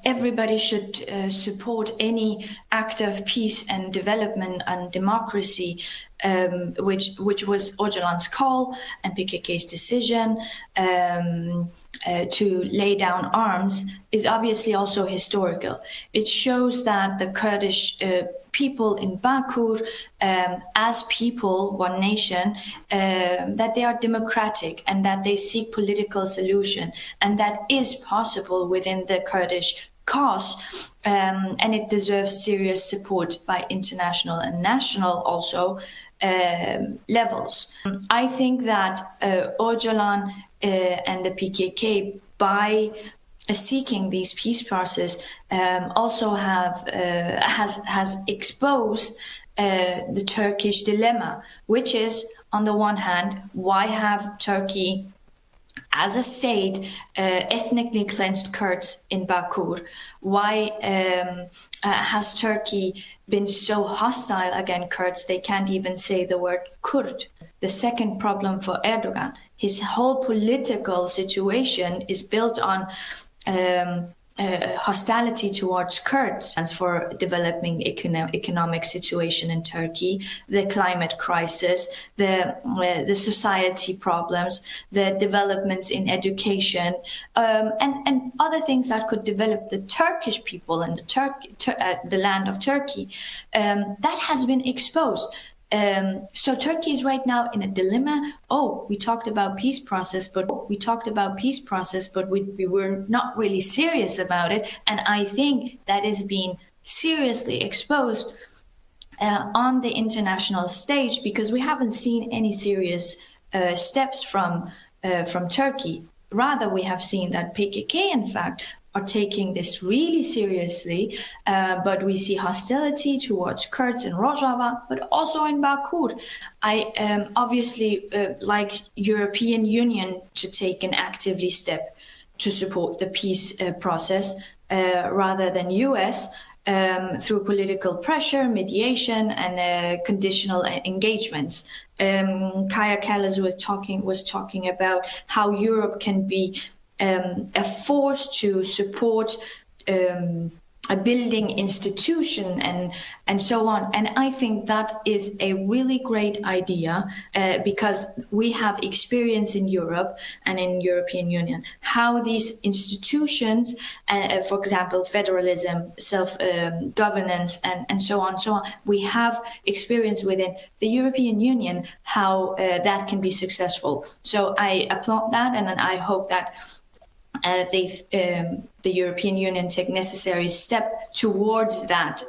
Everybody should support any act of peace and development and democracy, which was Öcalan's call and PKK's decision to lay down arms is obviously also historical. It shows that the Kurdish people in Bakur, as people, one nation, that they are democratic and that they seek political solution, and that is possible within the Kurdish cause, and it deserves serious support by international and national also levels. I think that Öcalan and the PKK, by seeking these peace process, also has exposed the Turkish dilemma, which is, on the one hand, why have Turkey as a state ethnically cleansed Kurds in Bakur? Why has Turkey been so hostile against Kurds they can't even say the word Kurd? The second problem for Erdogan, his whole political situation is built on hostility towards Kurds. As for developing economic situation in Turkey, the climate crisis, the society problems, the developments in education, and other things that could develop the Turkish people and the land of Turkey, that has been exposed. So Turkey is right now in a dilemma. We talked about peace process, but we were not really serious about it. And I think that is being seriously exposed on the international stage, because we haven't seen any serious steps from Turkey. Rather, we have seen that PKK, in fact, are taking this really seriously, but we see hostility towards Kurds in Rojava, but also in Bakur. I obviously like European Union to take an actively step to support the peace process rather than US through political pressure, mediation, and conditional engagements. Kaya Kallas was talking about how Europe can be a force to support a building institution and so on. And I think that is a really great idea because we have experience in Europe and in European Union how these institutions, for example, federalism, self-governance, and so on, we have experience within the European Union how that can be successful. So I applaud that, and I hope that the European Union take necessary step towards that